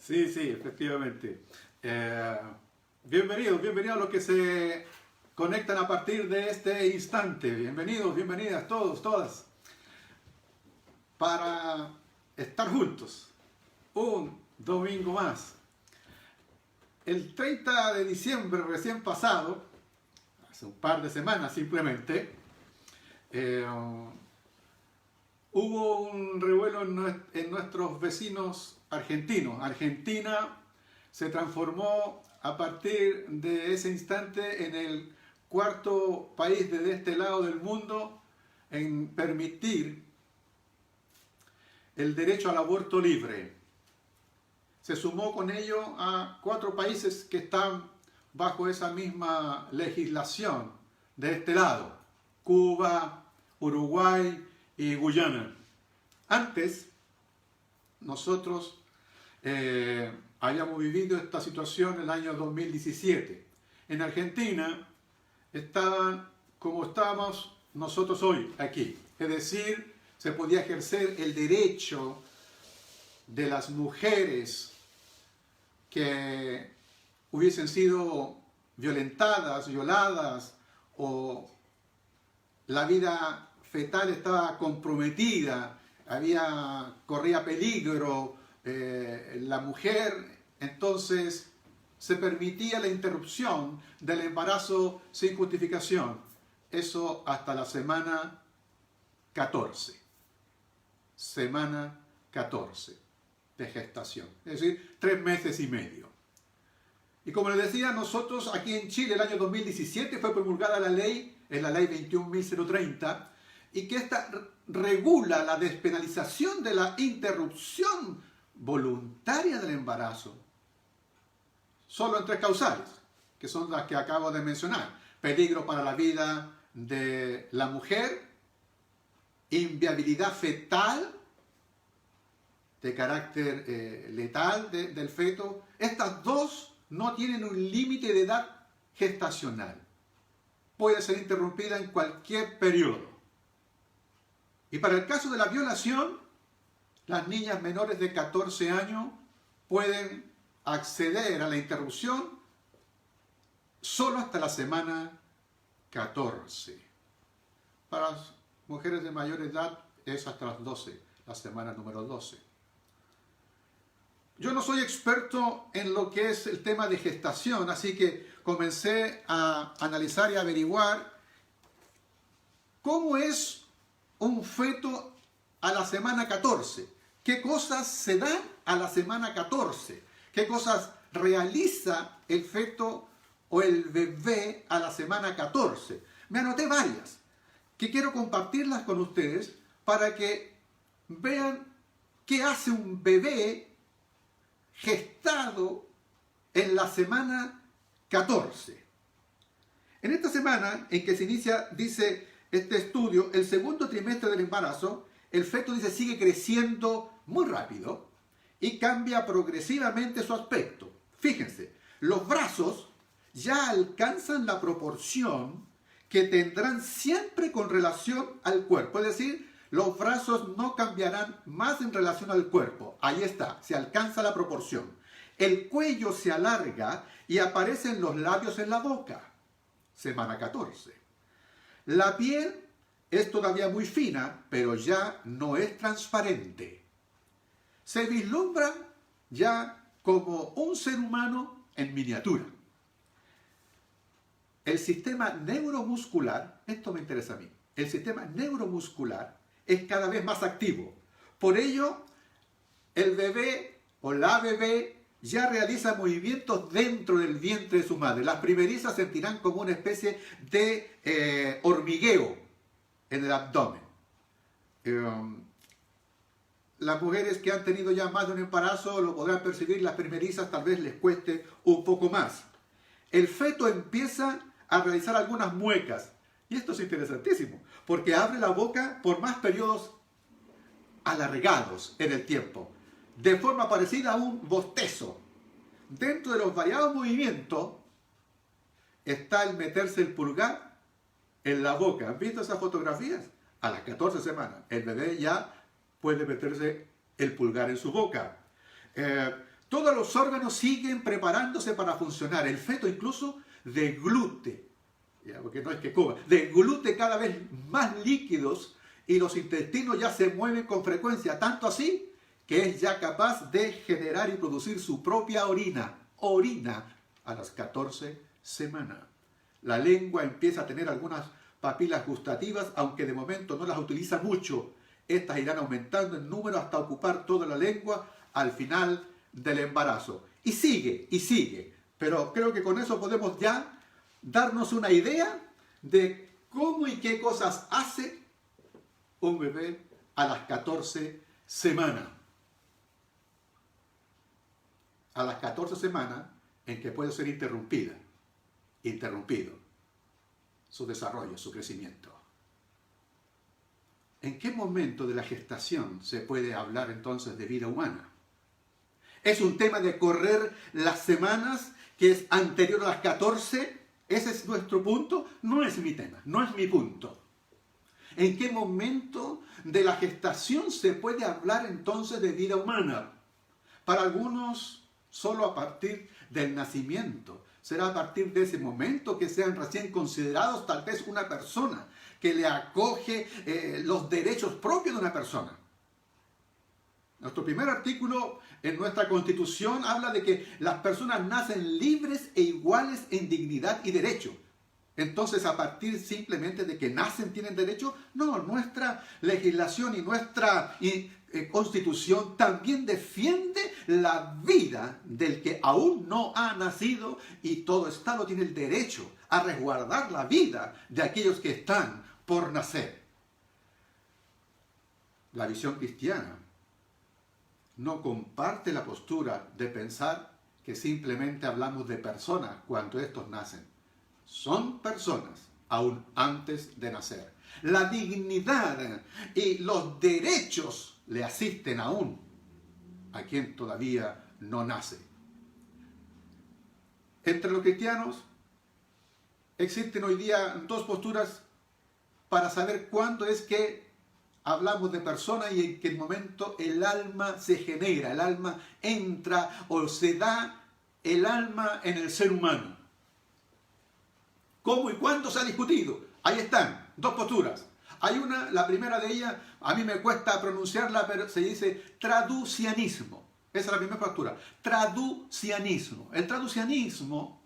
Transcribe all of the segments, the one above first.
Sí, sí, efectivamente. Bienvenidos a los que se conectan a partir de este instante. Bienvenidos, bienvenidas todos, todas, para estar juntos un domingo más. El 30 de diciembre recién pasado, hace un par de semanas simplemente, hubo un revuelo en nuestros vecinos argentinos. Argentina se transformó a partir de ese instante en el cuarto país de este lado del mundo en permitir el derecho al aborto libre. Se sumó con ello a 4 países que están bajo esa misma legislación de este lado: Cuba, Uruguay y Guyana. Antes, nosotros habíamos vivido esta situación en el año 2017. En Argentina estaban como estamos nosotros hoy aquí. Es decir, se podía ejercer el derecho de las mujeres que hubiesen sido violentadas, violadas, o la vida fetal estaba comprometida, corría peligro la mujer. Entonces se permitía la interrupción del embarazo sin justificación. Eso hasta la semana 14. Semana 14 de gestación. Es decir, 3 meses y medio. Y como les decía, nosotros aquí en Chile, el año 2017, fue promulgada la ley, es la ley 21.030, y que esta regula la despenalización de la interrupción voluntaria del embarazo. Solo en 3 causales, que son las que acabo de mencionar: peligro para la vida de la mujer, inviabilidad fetal, de carácter letal del feto. Estas 2 no tienen un límite de edad gestacional. Puede ser interrumpida en cualquier periodo. Y para el caso de la violación, las niñas menores de 14 años pueden acceder a la interrupción solo hasta la semana 14. Para las mujeres de mayor edad es hasta las 12, la semana número 12. Yo no soy experto en lo que es el tema de gestación, así que comencé a analizar y averiguar cómo es un feto a la semana 14. ¿Qué cosas se dan a la semana 14? ¿Qué cosas realiza el feto o el bebé a la semana 14? Me anoté varias que quiero compartirlas con ustedes para que vean qué hace un bebé gestado en la semana 14. En esta semana en que se inicia, dice este estudio, el segundo trimestre del embarazo, el feto, dice, sigue creciendo muy rápido y cambia progresivamente su aspecto. Fíjense, los brazos ya alcanzan la proporción que tendrán siempre con relación al cuerpo. Es decir, los brazos no cambiarán más en relación al cuerpo. Ahí está, se alcanza la proporción. El cuello se alarga y aparecen los labios en la boca. Semana 14. La piel es todavía muy fina, pero ya no es transparente. Se vislumbra ya como un ser humano en miniatura. El sistema neuromuscular, esto me interesa a mí, el sistema neuromuscular es cada vez más activo. Por ello, el bebé o la bebé ya realiza movimientos dentro del vientre de su madre. Las primerizas sentirán como una especie de hormigueo en el abdomen. Las mujeres que han tenido ya más de un embarazo lo podrán percibir. Las primerizas tal vez les cueste un poco más. El feto empieza a realizar algunas muecas. Y esto es interesantísimo, porque abre la boca por más periodos alargados en el tiempo, de forma parecida a un bostezo. Dentro de los variados movimientos está el meterse el pulgar en la boca. ¿Han visto esas fotografías? A las 14 semanas, el bebé ya puede meterse el pulgar en su boca. todos los órganos siguen preparándose para funcionar. El feto incluso deglute, porque no es que coma, deglute cada vez más líquidos y los intestinos ya se mueven con frecuencia, tanto así que es ya capaz de generar y producir su propia orina a las 14 semanas. La lengua empieza a tener algunas papilas gustativas, aunque de momento no las utiliza mucho. Estas irán aumentando en número hasta ocupar toda la lengua al final del embarazo. Y sigue. Pero creo que con eso podemos ya darnos una idea de cómo y qué cosas hace un bebé a las 14 semanas. A las 14 semanas en que puede ser interrumpido su desarrollo, su crecimiento. ¿En qué momento de la gestación se puede hablar entonces de vida humana? ¿Es un tema de correr las semanas que es anterior a las 14? ¿Ese es nuestro punto? No es mi tema, no es mi punto. ¿En qué momento de la gestación se puede hablar entonces de vida humana? Para algunos, solo a partir del nacimiento. Será a partir de ese momento que sean recién considerados tal vez una persona que le acoge los derechos propios de una persona. Nuestro primer artículo en nuestra Constitución habla de que las personas nacen libres e iguales en dignidad y derecho. Entonces, a partir simplemente de que nacen tienen derecho, no, nuestra legislación y nuestra Constitución también defiende la vida del que aún no ha nacido, y todo Estado tiene el derecho a resguardar la vida de aquellos que están por nacer. La visión cristiana no comparte la postura de pensar que simplemente hablamos de personas cuando estos nacen. Son personas aún antes de nacer. La dignidad y los derechos le asisten aún a quien todavía no nace. Entre los cristianos existen hoy día dos posturas para saber cuándo es que hablamos de persona y en qué momento el alma se genera, el alma entra o se da el alma en el ser humano. ¿Cómo y cuándo se ha discutido? Ahí están, dos posturas. Hay una, la primera de ellas, a mí me cuesta pronunciarla, pero se dice traducianismo. Esa es la primera postura. Traducianismo. El traducianismo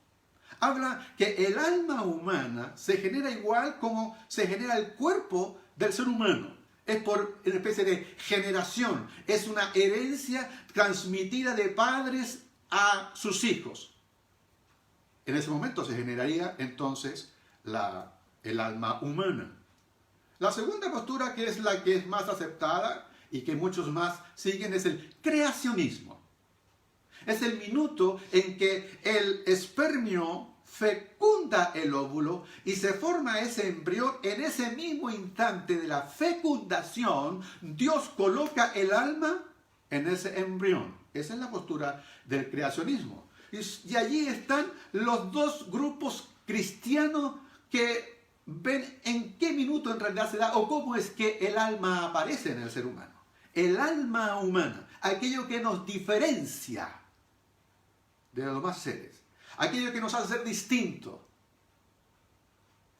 habla que el alma humana se genera igual como se genera el cuerpo del ser humano. Es por una especie de generación. Es una herencia transmitida de padres a sus hijos. En ese momento se generaría entonces el alma humana. La segunda postura, que es la que es más aceptada y que muchos más siguen, es el creacionismo. Es el minuto en que el espermio fecunda el óvulo y se forma ese embrión. En ese mismo instante de la fecundación, Dios coloca el alma en ese embrión. Esa es la postura del creacionismo. Y allí están los dos grupos cristianos que ven en qué minuto en realidad se da o cómo es que el alma aparece en el ser humano. El alma humana, aquello que nos diferencia de los demás seres, aquello que nos hace ser distintos,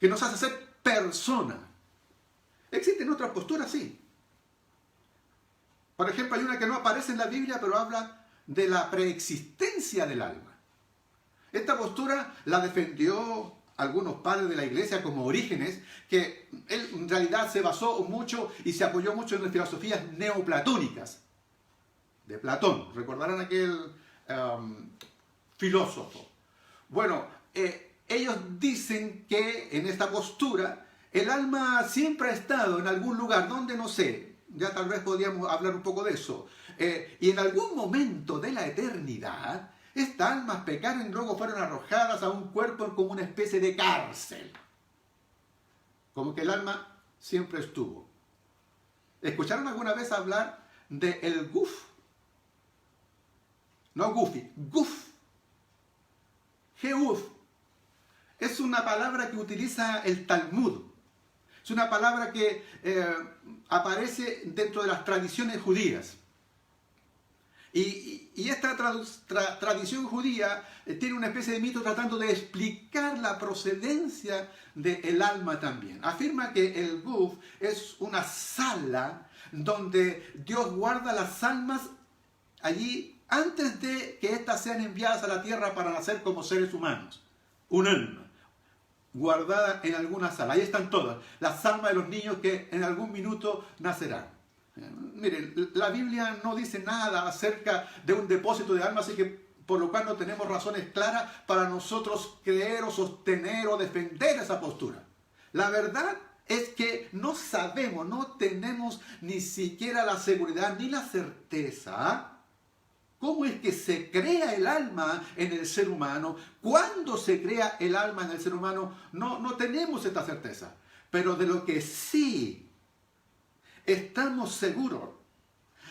que nos hace ser persona. Existen otras posturas, sí. Por ejemplo, hay una que no aparece en la Biblia, pero habla de la preexistencia del alma. Esta postura la defendió algunos padres de la iglesia como Orígenes, que él en realidad se basó mucho y se apoyó mucho en las filosofías neoplatónicas de Platón. Recordarán aquel filósofo. Bueno, ellos dicen que en esta postura el alma siempre ha estado en algún lugar donde no sé, ya tal vez podríamos hablar un poco de eso, y en algún momento de la eternidad estas almas pecaron y luego fueron arrojadas a un cuerpo como una especie de cárcel. Como que el alma siempre estuvo. ¿Escucharon alguna vez hablar de el guf? No gufi, guf. Geuf. Es una palabra que utiliza el Talmud. Es una palabra que aparece dentro de las tradiciones judías. Y esta tradición judía tiene una especie de mito tratando de explicar la procedencia del alma también. Afirma que el Guf es una sala donde Dios guarda las almas allí antes de que éstas sean enviadas a la tierra para nacer como seres humanos. Un alma guardada en alguna sala. Ahí están todas, las almas de los niños que en algún minuto nacerán. Miren, la Biblia no dice nada acerca de un depósito de almas, así que por lo cual no tenemos razones claras para nosotros creer o sostener o defender esa postura. La verdad es que no sabemos, no tenemos ni siquiera la seguridad ni la certeza cómo es que se crea el alma en el ser humano. ¿Cuándo se crea el alma en el ser humano? No tenemos esta certeza. Pero de lo que sí estamos seguros,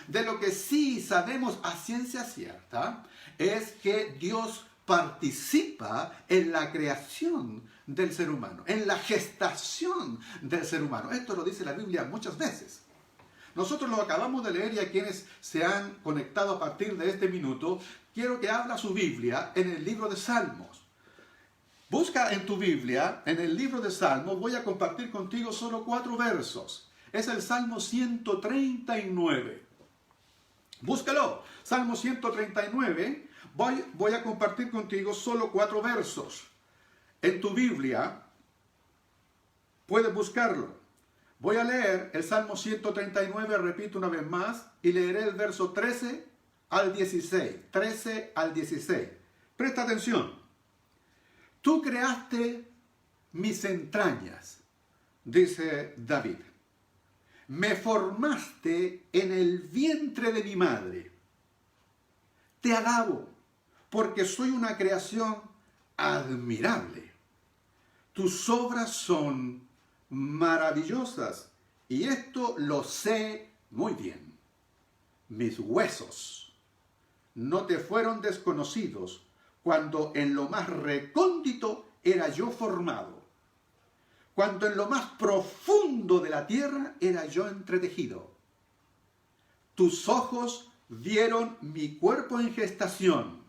de lo que sí sabemos a ciencia cierta, es que Dios participa en la creación del ser humano, en la gestación del ser humano. Esto lo dice la Biblia muchas veces. Nosotros lo acabamos de leer y a quienes se han conectado a partir de este minuto, quiero que abra su Biblia en el libro de Salmos. Busca en tu Biblia, en el libro de Salmos, voy a compartir contigo solo 4 versos. Es el Salmo 139. Búscalo. Salmo 139. Voy a compartir contigo solo 4 versos. En tu Biblia puedes buscarlo. Voy a leer el Salmo 139, repito una vez más, y leeré el verso 13 al 16. 13 al 16. Presta atención. Tú creaste mis entrañas, dice David. Me formaste en el vientre de mi madre. Te alabo, porque soy una creación admirable. Tus obras son maravillosas, y esto lo sé muy bien. Mis huesos no te fueron desconocidos cuando en lo más recóndito era yo formado. Cuando en lo más profundo de la tierra era yo entretejido. Tus ojos vieron mi cuerpo en gestación.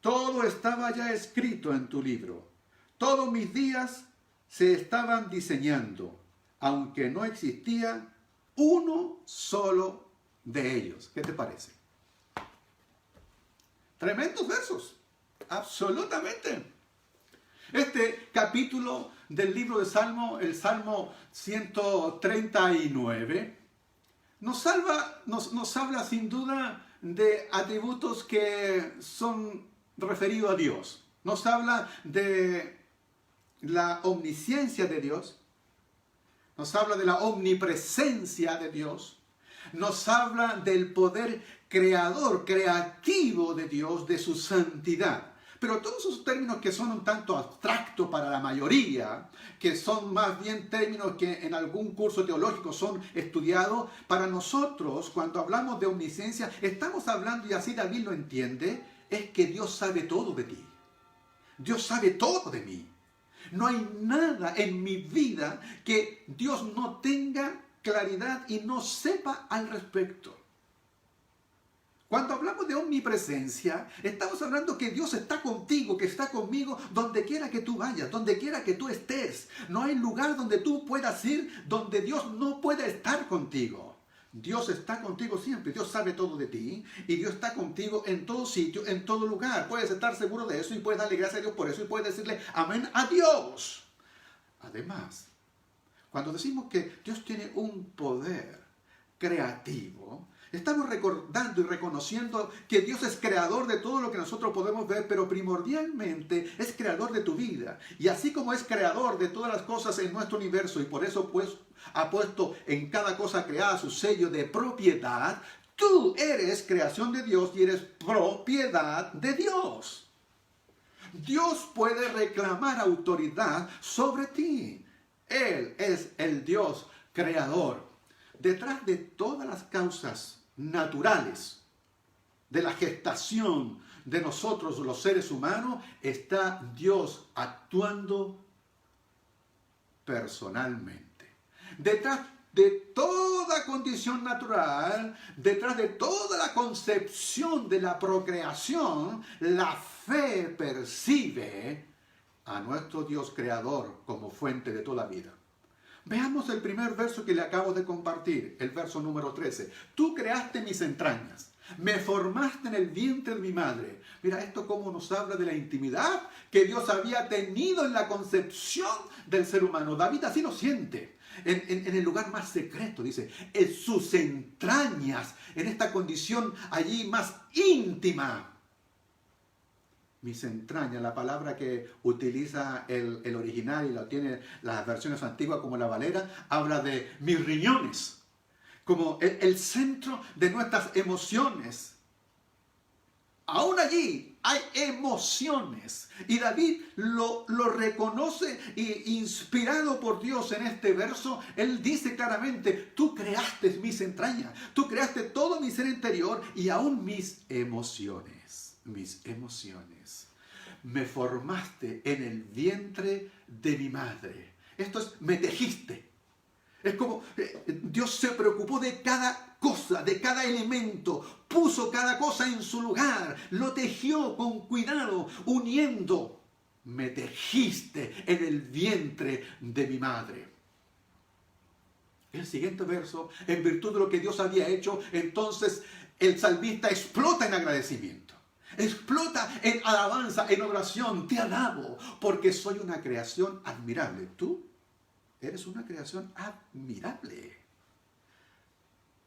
Todo estaba ya escrito en tu libro. Todos mis días se estaban diseñando, aunque no existía uno solo de ellos. ¿Qué te parece? Tremendos versos. Absolutamente. Este capítulo del libro de Salmo, el Salmo 139, nos habla sin duda de atributos que son referidos a Dios. Nos habla de la omnisciencia de Dios, nos habla de la omnipresencia de Dios, nos habla del poder creador, creativo de Dios, de su santidad. Pero todos esos términos que son un tanto abstractos para la mayoría, que son más bien términos que en algún curso teológico son estudiados, para nosotros, cuando hablamos de omnisciencia, estamos hablando, y así David lo entiende, es que Dios sabe todo de ti. Dios sabe todo de mí. No hay nada en mi vida que Dios no tenga claridad y no sepa al respecto. Cuando hablamos de omnipresencia, estamos hablando que Dios está contigo, que está conmigo donde quiera que tú vayas, donde quiera que tú estés. No hay lugar donde tú puedas ir donde Dios no pueda estar contigo. Dios está contigo siempre. Dios sabe todo de ti y Dios está contigo en todo sitio, en todo lugar. Puedes estar seguro de eso y puedes darle gracias a Dios por eso y puedes decirle amén a Dios. Además, cuando decimos que Dios tiene un poder creativo, estamos recordando y reconociendo que Dios es creador de todo lo que nosotros podemos ver, pero primordialmente es creador de tu vida. Y así como es creador de todas las cosas en nuestro universo, y por eso pues ha puesto en cada cosa creada su sello de propiedad, tú eres creación de Dios y eres propiedad de Dios. Dios puede reclamar autoridad sobre ti. Él es el Dios creador. Detrás de todas las causas naturales de la gestación de nosotros los seres humanos está Dios actuando personalmente. Detrás de toda condición natural, detrás de toda la concepción de la procreación, la fe percibe a nuestro Dios creador como fuente de toda vida. Veamos el primer verso que le acabo de compartir, el verso número 13. Tú creaste mis entrañas, me formaste en el vientre de mi madre. Mira esto cómo nos habla de la intimidad que Dios había tenido en la concepción del ser humano. David así lo siente. En el lugar más secreto, dice, en sus entrañas, en esta condición allí más íntima. Mis entrañas, la palabra que utiliza el original y lo tiene las versiones antiguas como la Valera, habla de mis riñones, como el centro de nuestras emociones. Aún allí hay emociones. Y David lo reconoce y inspirado por Dios en este verso, él dice claramente, tú creaste mis entrañas, tú creaste todo mi ser interior y aún mis emociones. Mis emociones. Me formaste en el vientre de mi madre. Esto es, me tejiste. Es como Dios se preocupó de cada cosa, de cada elemento, puso cada cosa en su lugar, lo tejió con cuidado, uniendo. Me tejiste en el vientre de mi madre. El siguiente verso, en virtud de lo que Dios había hecho, entonces el salmista explota en agradecimiento. Explota en alabanza, en oración. Te alabo porque soy una creación admirable. Tú eres una creación admirable.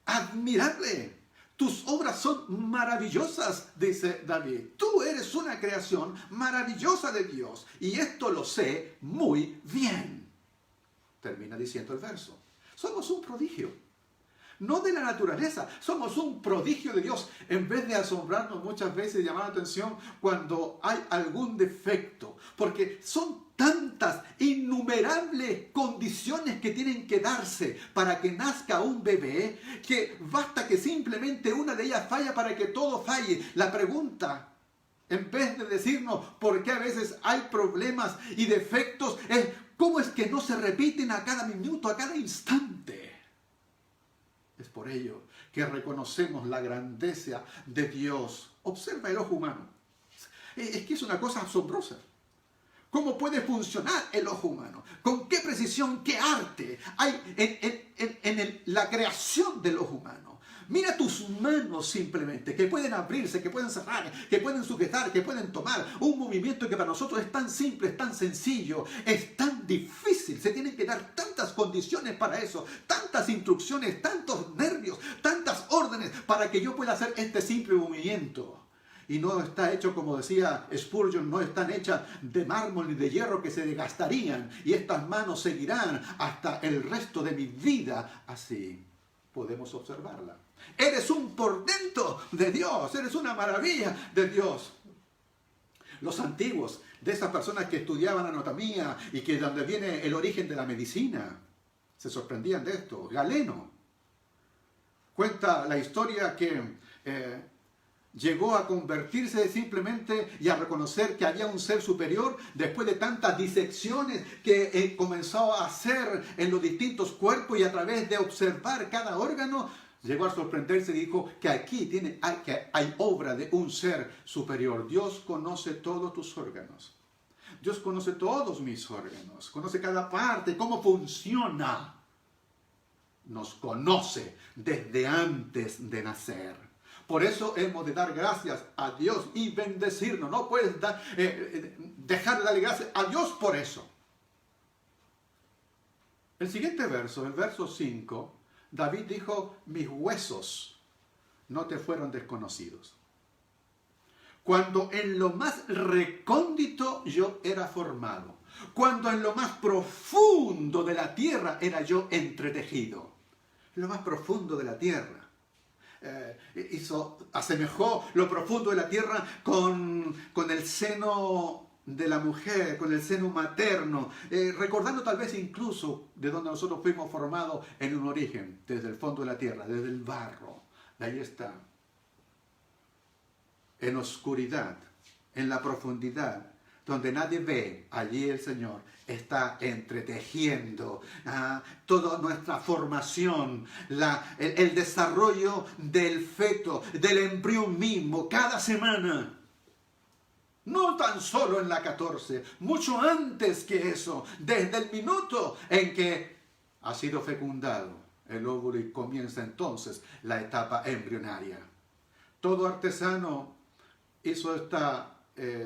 Admirable. Tus obras son maravillosas, dice David. Tú eres una creación maravillosa de Dios. Y esto lo sé muy bien. Termina diciendo el verso. Somos un prodigio. No de la naturaleza, somos un prodigio de Dios. En vez de asombrarnos muchas veces y llamar la atención cuando hay algún defecto, porque son tantas, innumerables condiciones que tienen que darse para que nazca un bebé, que basta que simplemente una de ellas falla para que todo falle. La pregunta, en vez de decirnos por qué a veces hay problemas y defectos, es cómo es que no se repiten a cada minuto, a cada instante. Es por ello que reconocemos la grandeza de Dios. Observa el ojo humano. Es que es una cosa asombrosa. ¿Cómo puede funcionar el ojo humano? ¿Con qué precisión, qué arte hay en la creación del ojo humano? Mira tus manos simplemente, que pueden abrirse, que pueden cerrar, que pueden sujetar, que pueden tomar. Un movimiento que para nosotros es tan simple, es tan sencillo, es tan difícil. Se tienen que dar tantas condiciones para eso, tantas instrucciones, tantos nervios, tantas órdenes para que yo pueda hacer este simple movimiento. Y no está hecho, como decía Spurgeon, no están hechas de mármol ni de hierro que se desgastarían. Y estas manos seguirán hasta el resto de mi vida. Así podemos observarla. Eres un portento de Dios, eres una maravilla de Dios. Los antiguos, de esas personas que estudiaban anatomía y que de donde viene el origen de la medicina, se sorprendían de esto. Galeno cuenta la historia que llegó a convertirse simplemente y a reconocer que había un ser superior después de tantas disecciones que comenzó a hacer en los distintos cuerpos y a través de observar cada órgano, llegó a sorprenderse y dijo que aquí hay obra de un ser superior. Dios conoce todos tus órganos. Dios conoce todos mis órganos. Conoce cada parte, cómo funciona. Nos conoce desde antes de nacer. Por eso hemos de dar gracias a Dios y bendecirnos. No puedes dejar de darle gracias a Dios por eso. El siguiente verso, el verso 5, David dijo, mis huesos no te fueron desconocidos. Cuando en lo más recóndito yo era formado. Cuando en lo más profundo de la tierra era yo entretejido. Lo más profundo de la tierra. Asemejó lo profundo de la tierra con el seno de la mujer, con el seno materno, recordando tal vez incluso de donde nosotros fuimos formados en un origen, desde el fondo de la tierra, desde el barro. Ahí está. En oscuridad, en la profundidad, donde nadie ve, allí el Señor está entretejiendo toda nuestra formación, el desarrollo del feto, del embrión mismo, cada semana. No tan solo en la 14, mucho antes que eso, desde el minuto en que ha sido fecundado el óvulo y comienza entonces la etapa embrionaria. Todo artesano hizo esta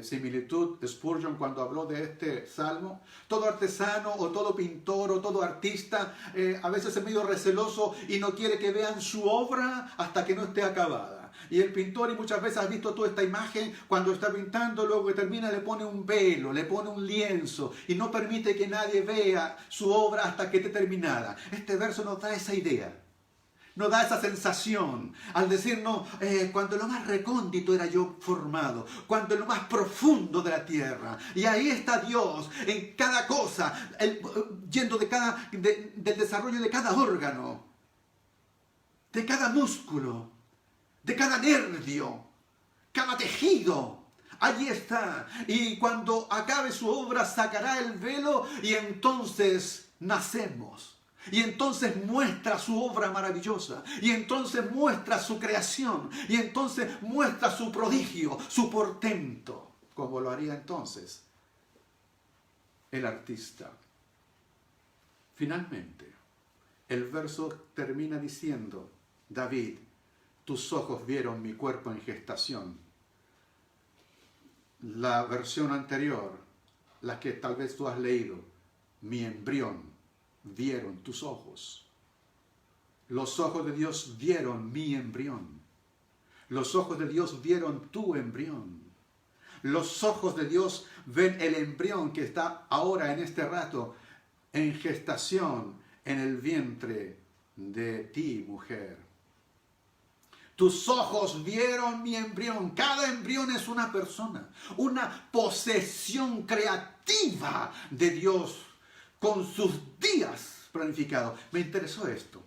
similitud, Spurgeon, cuando habló de este salmo. Todo artesano o todo pintor o todo artista a veces es medio receloso y no quiere que vean su obra hasta que no esté acabada. Y el pintor, y muchas veces has visto toda esta imagen, cuando está pintando, luego que termina le pone un velo, le pone un lienzo y no permite que nadie vea su obra hasta que esté terminada. Este verso nos da esa idea. Nos da esa sensación al decirnos, cuando en lo más recóndito era yo formado, cuando en lo más profundo de la tierra. Y ahí está Dios en cada cosa, yendo del desarrollo de cada órgano, de cada músculo, de cada nervio, cada tejido. Allí está. Y cuando acabe su obra sacará el velo y entonces nacemos. Y entonces muestra su obra maravillosa. Y entonces muestra su creación. Y entonces muestra su prodigio, su portento. Como lo haría entonces el artista. Finalmente, el verso termina diciendo, David, tus ojos vieron mi cuerpo en gestación. La versión anterior, la que tal vez tú has leído, mi embrión vieron tus ojos. Los ojos de Dios vieron mi embrión. Los ojos de Dios vieron tu embrión. Los ojos de Dios ven el embrión que está ahora en este rato en gestación en el vientre de ti, mujer. Tus ojos vieron mi embrión. Cada embrión es una persona, una posesión creativa de Dios con sus días planificados. Me interesó esto.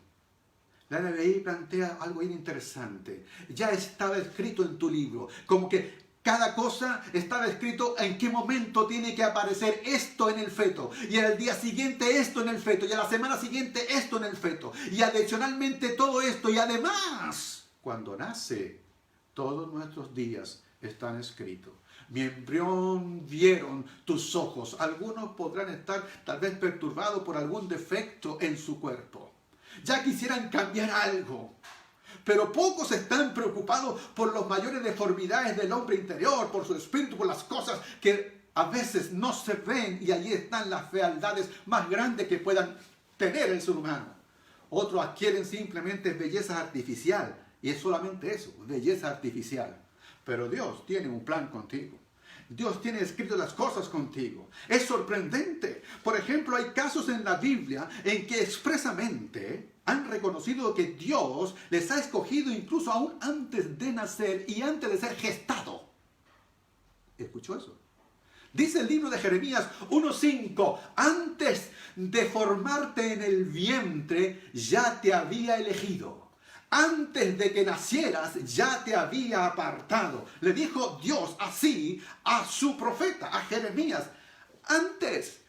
La NBI plantea algo bien interesante. Ya estaba escrito en tu libro, como que cada cosa estaba escrito en qué momento tiene que aparecer esto en el feto. Y al día siguiente esto en el feto. Y a la semana siguiente esto en el feto. Y adicionalmente todo esto. Y además, cuando nace, todos nuestros días están escritos. Mi embrión vieron tus ojos. Algunos podrán estar tal vez perturbados por algún defecto en su cuerpo. Ya quisieran cambiar algo. Pero pocos están preocupados por las mayores deformidades del hombre interior, por su espíritu, por las cosas que a veces no se ven. Y allí están las fealdades más grandes que puedan tener el ser humano. Otros adquieren simplemente belleza artificial. Y es solamente eso, belleza artificial. Pero Dios tiene un plan contigo. Dios tiene escrito las cosas contigo. Es sorprendente. Por ejemplo, hay casos en la Biblia en que expresamente han reconocido que Dios les ha escogido incluso aún antes de nacer y antes de ser gestado. ¿Escuchó eso? Dice el libro de Jeremías 1:5, antes de formarte en el vientre ya te había elegido. Antes de que nacieras ya te había apartado. Le dijo Dios así a su profeta, a Jeremías. Antes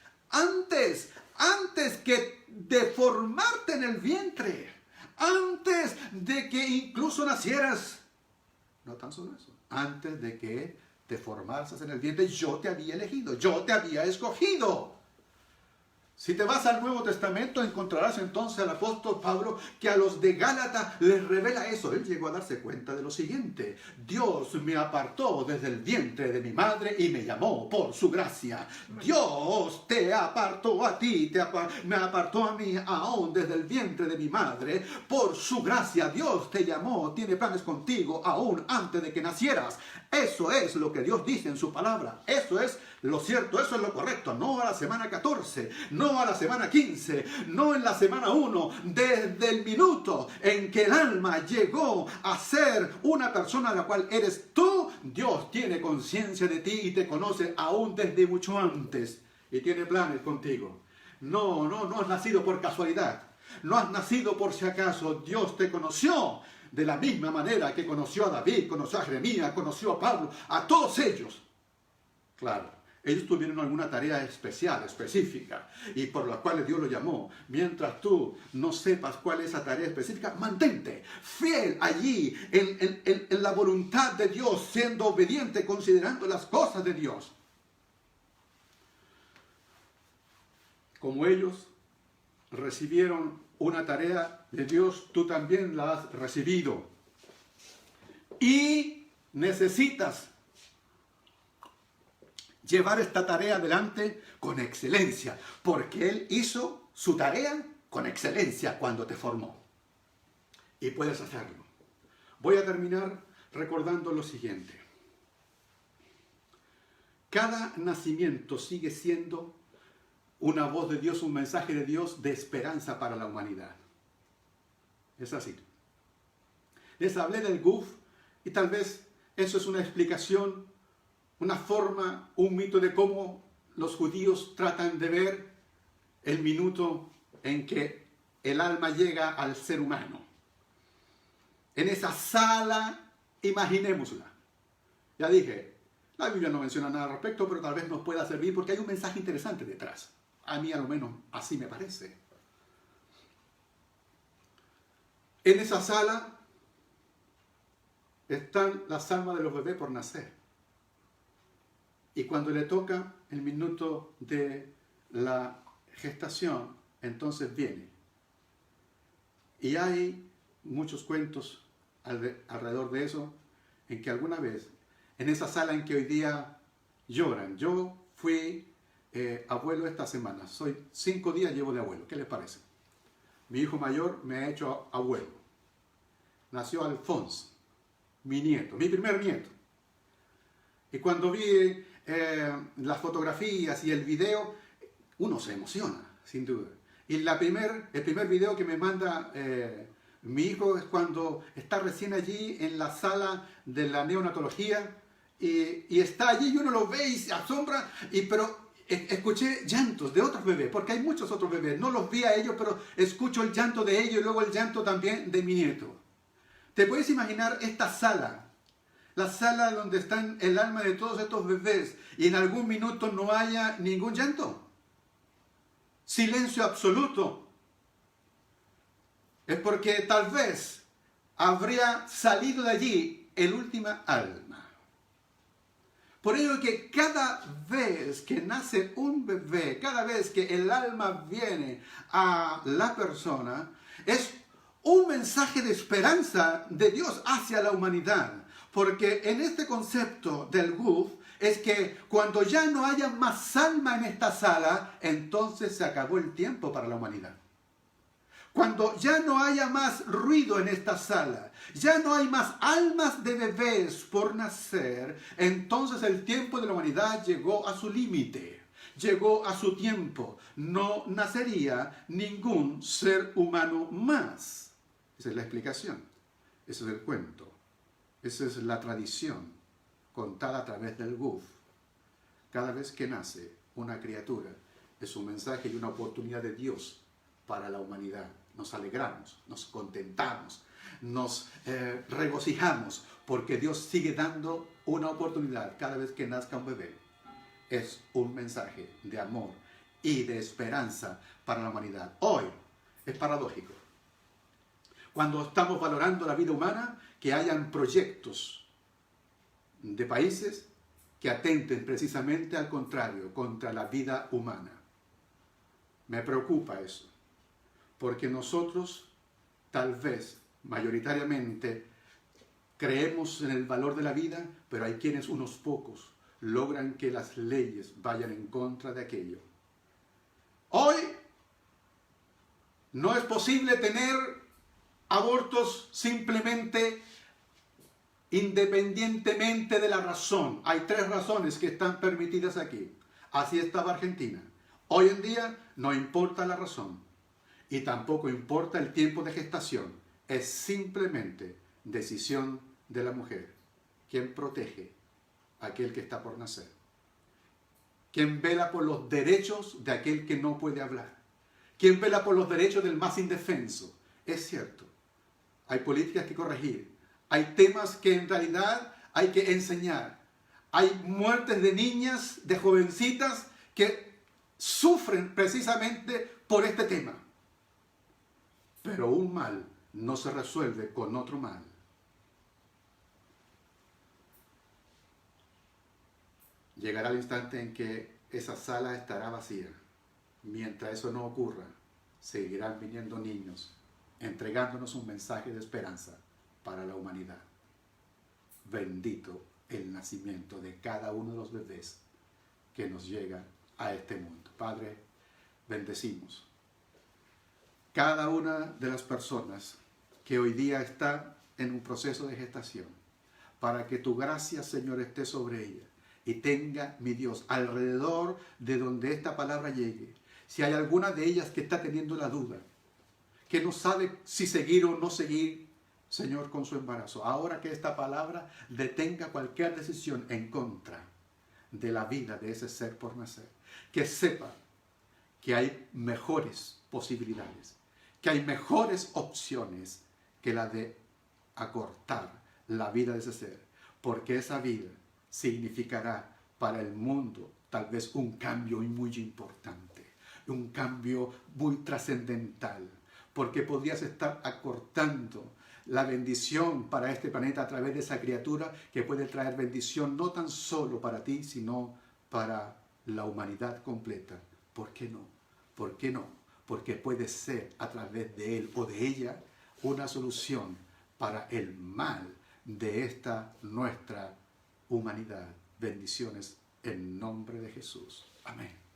que de formarte en el vientre. Antes de que incluso nacieras. No tan solo eso. Antes de que te formaras en el vientre, yo te había elegido. Yo te había escogido. Si te vas al Nuevo Testamento, encontrarás entonces al apóstol Pablo que a los de Gálatas les revela eso. Él llegó a darse cuenta de lo siguiente. Dios me apartó desde el vientre de mi madre y me llamó por su gracia. Dios te apartó a ti, me apartó a mí aún desde el vientre de mi madre por su gracia. Dios te llamó, tiene planes contigo aún antes de que nacieras. Eso es lo que Dios dice en su palabra. Eso es lo cierto, eso es lo correcto. No a la semana 14, no a la semana 15, no en la semana 1. Desde el minuto en que el alma llegó a ser una persona a la cual eres tú, Dios tiene conciencia de ti y te conoce aún desde mucho antes. Y tiene planes contigo. No has nacido por casualidad. No has nacido por si acaso. Dios te conoció de la misma manera que conoció a David, conoció a Jeremías, conoció a Pablo, a todos ellos. Claro, Ellos tuvieron alguna tarea especial, específica, y por la cual Dios lo llamó. Mientras tú no sepas cuál es esa tarea específica, mantente fiel allí en la voluntad de Dios, siendo obediente, considerando las cosas de Dios. Como ellos recibieron una tarea de Dios, tú también la has recibido. Y necesitas llevar esta tarea adelante con excelencia, porque Él hizo su tarea con excelencia cuando te formó. Y puedes hacerlo. Voy a terminar recordando lo siguiente. Cada nacimiento sigue siendo una voz de Dios, un mensaje de Dios de esperanza para la humanidad. Es así. Les hablé del GUF y tal vez eso es una explicación, una forma, un mito de cómo los judíos tratan de ver el minuto en que el alma llega al ser humano. En esa sala, imaginémosla. Ya dije, la Biblia no menciona nada al respecto, pero tal vez nos pueda servir porque hay un mensaje interesante detrás. A mí, a lo menos, así me parece. En esa sala están las almas de los bebés por nacer. Y cuando le toca el minuto de la gestación, entonces viene. Y hay muchos cuentos alrededor de eso, en que alguna vez, en esa sala en que hoy día lloran, yo fui abuelo esta semana, 5 días llevo de abuelo, ¿qué les parece? Mi hijo mayor me ha hecho abuelo. Nació Alfonso, mi nieto, mi primer nieto. Y cuando vi las fotografías y el video, uno se emociona, sin duda. Y el primer video que me manda mi hijo es cuando está recién allí en la sala de la neonatología y está allí y uno lo ve y se asombra, pero escuché llantos de otros bebés, porque hay muchos otros bebés, no los vi a ellos, pero escucho el llanto de ellos y luego el llanto también de mi nieto. ¿Te puedes imaginar esta sala? La sala donde están el alma de todos estos bebés y en algún minuto no haya ningún llanto. Silencio absoluto. Es porque tal vez habría salido de allí el última alma. Por ello que cada vez que nace un bebé, cada vez que el alma viene a la persona, es un mensaje de esperanza de Dios hacia la humanidad. Porque en este concepto del GUF es que cuando ya no haya más alma en esta sala, entonces se acabó el tiempo para la humanidad. Cuando ya no haya más ruido en esta sala, ya no hay más almas de bebés por nacer, entonces el tiempo de la humanidad llegó a su límite, llegó a su tiempo. No nacería ningún ser humano más. Esa es la explicación, ese es el cuento. Esa es la tradición contada a través del GUF. Cada vez que nace una criatura es un mensaje y una oportunidad de Dios para la humanidad. Nos alegramos, nos contentamos, nos regocijamos porque Dios sigue dando una oportunidad cada vez que nazca un bebé. Es un mensaje de amor y de esperanza para la humanidad. Hoy es paradójico. Cuando estamos valorando la vida humana, que hayan proyectos de países que atenten precisamente al contrario, contra la vida humana. Me preocupa eso, porque nosotros tal vez mayoritariamente creemos en el valor de la vida, pero hay quienes, unos pocos, logran que las leyes vayan en contra de aquello. Hoy no es posible tener abortos simplemente independientemente de la razón. Hay 3 razones que están permitidas aquí. Así estaba Argentina. Hoy en día no importa la razón y tampoco importa el tiempo de gestación. Es simplemente decisión de la mujer. ¿Quién protege a aquel que está por nacer? ¿Quién vela por los derechos de aquel que no puede hablar? ¿Quién vela por los derechos del más indefenso? Es cierto. Hay políticas que corregir, hay temas que en realidad hay que enseñar, Hay muertes de niñas, de jovencitas que sufren precisamente por este tema. Pero un mal no se resuelve con otro mal. Llegará el instante en que esa sala estará vacía. Mientras eso no ocurra, seguirán viniendo niños entregándonos un mensaje de esperanza para la humanidad. Bendito el nacimiento de cada uno de los bebés que nos llega a este mundo. Padre, bendecimos cada una de las personas que hoy día está en un proceso de gestación, para que tu gracia, Señor, esté sobre ella y tenga, mi Dios, alrededor de donde esta palabra llegue. Si hay alguna de ellas que está teniendo la duda, que no sabe si seguir o no seguir, Señor, con su embarazo, ahora que esta palabra detenga cualquier decisión en contra de la vida de ese ser por nacer, que sepa que hay mejores posibilidades, que hay mejores opciones que la de acortar la vida de ese ser, porque esa vida significará para el mundo tal vez un cambio muy importante, un cambio muy trascendental, porque podrías estar acortando la bendición para este planeta a través de esa criatura que puede traer bendición no tan solo para ti, sino para la humanidad completa. ¿Por qué no? ¿Por qué no? Porque puede ser a través de él o de ella una solución para el mal de esta nuestra humanidad. Bendiciones en nombre de Jesús. Amén.